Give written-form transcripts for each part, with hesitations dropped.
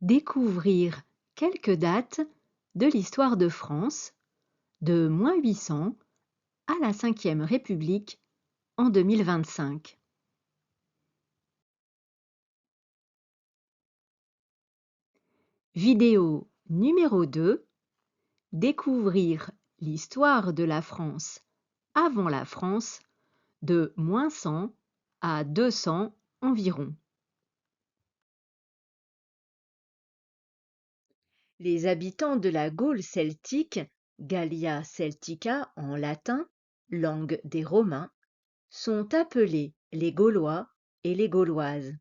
Découvrir quelques dates de l'histoire de France de -800 à la Cinquième République en 2025. Vidéo numéro 2. Découvrir l'histoire de la France avant la France de -100 à 200 environ. Les habitants de la Gaule celtique, Gallia Celtica en latin, langue des Romains, sont appelés les Gaulois et les Gauloises.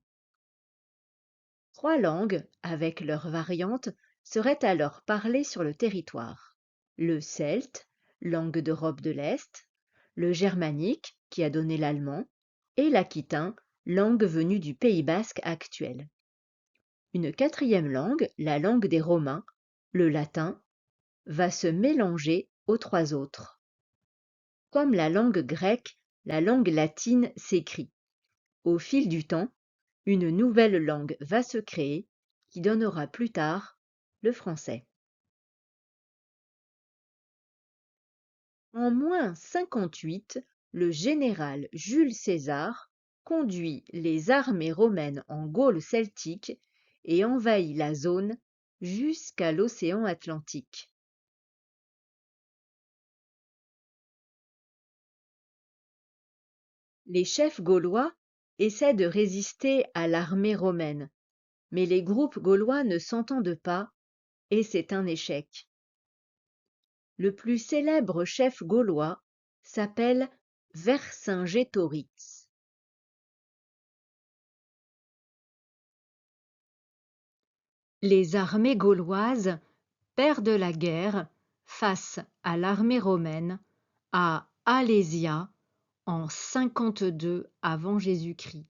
3 langues, avec leurs variantes, seraient alors parlées sur le territoire. Le celte, langue d'Europe de l'Est, le germanique, qui a donné l'allemand, et l'aquitain, langue venue du Pays basque actuel. Une 4e langue, la langue des Romains, le latin, va se mélanger aux 3 autres. Comme la langue grecque, la langue latine s'écrit. Au fil du temps, une nouvelle langue va se créer qui donnera plus tard le français. En -58, le général Jules César conduit les armées romaines en Gaule celtique et envahit la zone jusqu'à l'océan Atlantique. Les chefs gaulois essaient de résister à l'armée romaine, mais les groupes gaulois ne s'entendent pas et c'est un échec. Le plus célèbre chef gaulois s'appelle Vercingétorix. Les armées gauloises perdent la guerre face à l'armée romaine à Alésia en 52 avant Jésus-Christ.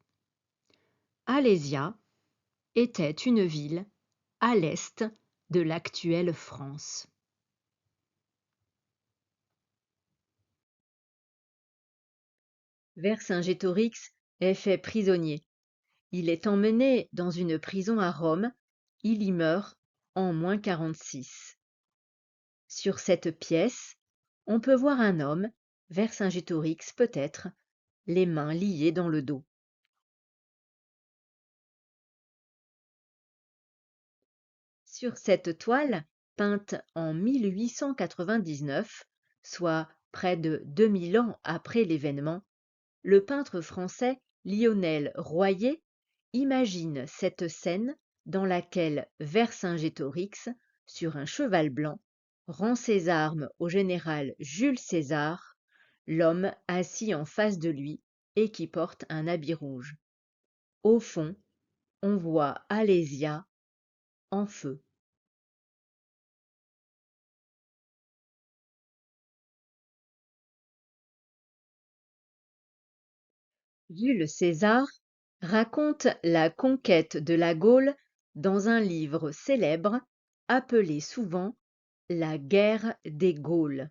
Alésia était une ville à l'est de l'actuelle France. Vercingétorix est fait prisonnier. Il est emmené dans une prison à Rome. Il y meurt en -46. Sur cette pièce, on peut voir un homme, Vercingétorix peut-être, les mains liées dans le dos. Sur cette toile, peinte en 1899, soit près de 2000 ans après l'événement, le peintre français Lionel Royer imagine cette scène dans laquelle Vercingétorix, sur un cheval blanc, rend ses armes au général Jules César, l'homme assis en face de lui et qui porte un habit rouge. Au fond, on voit Alésia en feu. Jules César raconte la conquête de la Gaule dans un livre célèbre appelé souvent la guerre des Gaules.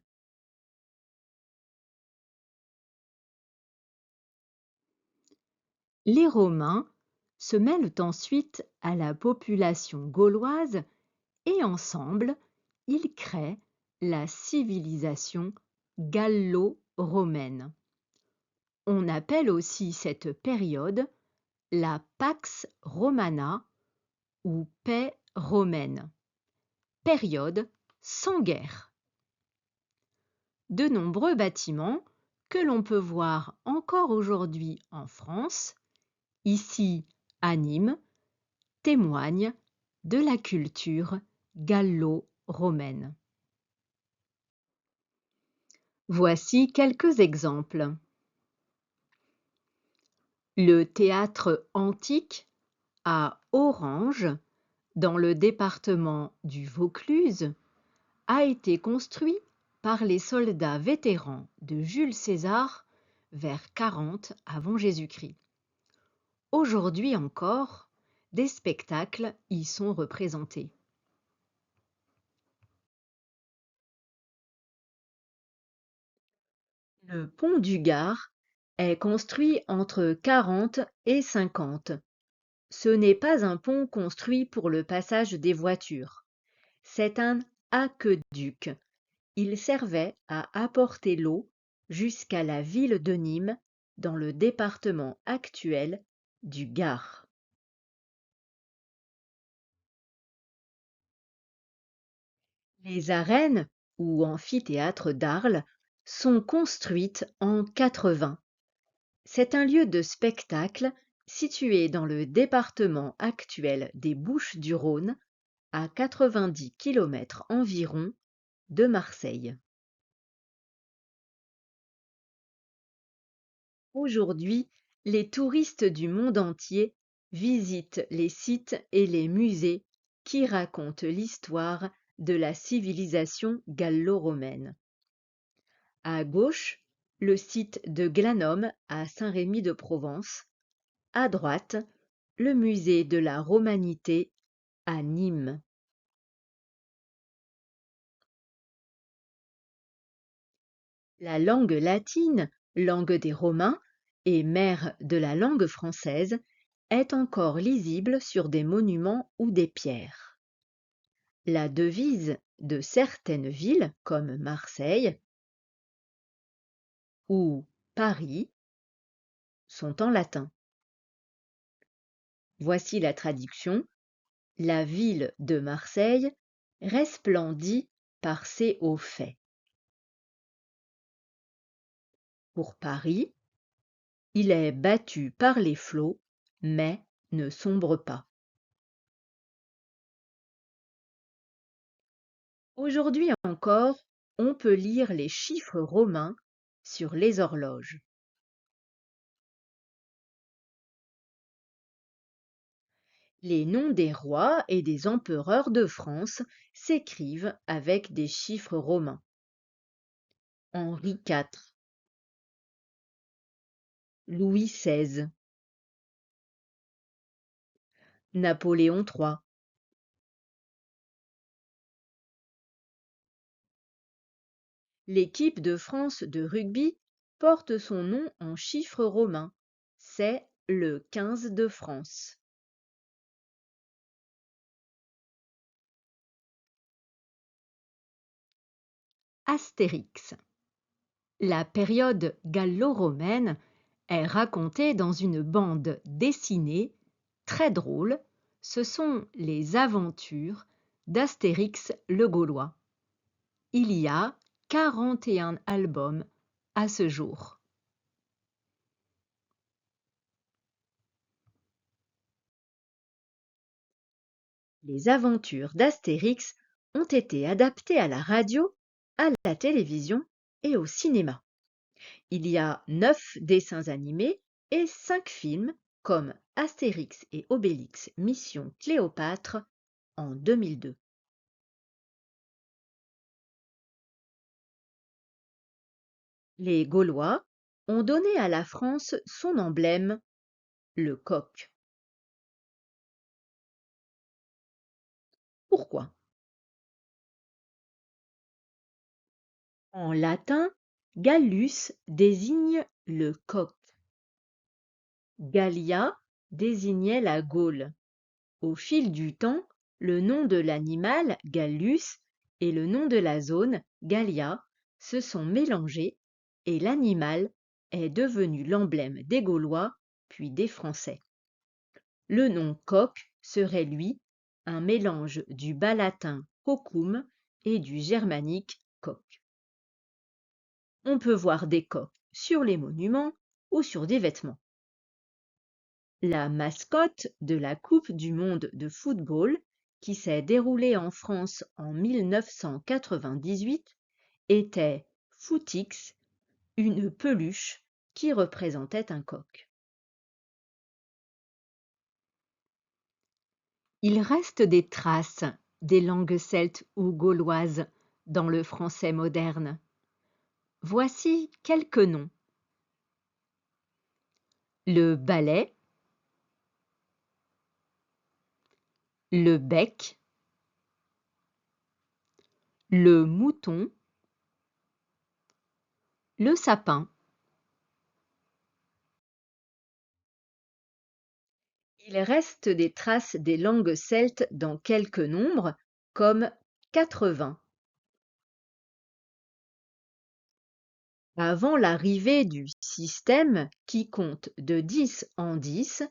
Les Romains se mêlent ensuite à la population gauloise et ensemble, ils créent la civilisation gallo-romaine. On appelle aussi cette période la Pax Romana ou paix romaine, période sans guerre. De nombreux bâtiments que l'on peut voir encore aujourd'hui en France, ici à Nîmes, témoignent de la culture gallo-romaine. Voici quelques exemples. Le théâtre antique à Orange, dans le département du Vaucluse, a été construit par les soldats vétérans de Jules César vers 40 avant Jésus-Christ. Aujourd'hui encore, des spectacles y sont représentés. Le pont du Gard est construit entre 40 et 50. Ce n'est pas un pont construit pour le passage des voitures. C'est un aqueduc. Il servait à apporter l'eau jusqu'à la ville de Nîmes, dans le département actuel du Gard. Les arènes, ou amphithéâtres d'Arles, sont construites en 80. C'est un lieu de spectacle situé dans le département actuel des Bouches-du-Rhône, à 90 km environ de Marseille. Aujourd'hui, les touristes du monde entier visitent les sites et les musées qui racontent l'histoire de la civilisation gallo-romaine. À gauche, le site de Glanum à Saint-Rémy-de-Provence. À droite, le musée de la Romanité à Nîmes. La langue latine, langue des Romains et mère de la langue française, est encore lisible sur des monuments ou des pierres. La devise de certaines villes comme Marseille ou Paris sont en latin. Voici la traduction. La ville de Marseille resplendit par ses hauts faits. Pour Paris, il est battu par les flots, mais ne sombre pas. Aujourd'hui encore, on peut lire les chiffres romains sur les horloges. Les noms des rois et des empereurs de France s'écrivent avec des chiffres romains. Henri IV, Louis XVI, Napoléon III. L'équipe de France de rugby porte son nom en chiffres romains. C'est le 15 de France. Astérix. La période gallo-romaine est racontée dans une bande dessinée très drôle. Ce sont les aventures d'Astérix le Gaulois. Il y a 41 albums à ce jour. Les aventures d'Astérix ont été adaptées à la radio, à la télévision et au cinéma. Il y a 9 dessins animés et 5 films comme Astérix et Obélix Mission Cléopâtre en 2002. Les Gaulois ont donné à la France son emblème, le coq. Pourquoi? En latin, Gallus désigne le coq. Gallia désignait la Gaule. Au fil du temps, le nom de l'animal, Gallus, et le nom de la zone, Gallia, se sont mélangés et l'animal est devenu l'emblème des Gaulois puis des Français. Le nom coq serait, lui, un mélange du bas latin cocum et du germanique coq. On peut voir des coqs sur les monuments ou sur des vêtements. La mascotte de la Coupe du monde de football, qui s'est déroulée en France en 1998, était Footix, une peluche qui représentait un coq. Il reste des traces des langues celtes ou gauloises dans le français moderne. Voici quelques noms. Le balai, le bec, le mouton, le sapin. Il reste des traces des langues celtes dans quelques nombres, comme 80. Avant l'arrivée du système qui compte de 10 en 10,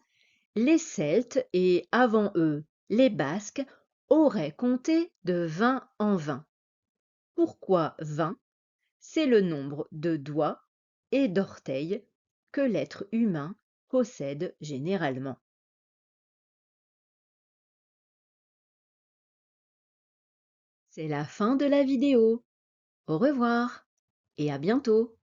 les Celtes et avant eux les Basques auraient compté de 20 en 20. Pourquoi 20? C'est le nombre de doigts et d'orteils que l'être humain possède généralement. C'est la fin de la vidéo. Au revoir et à bientôt.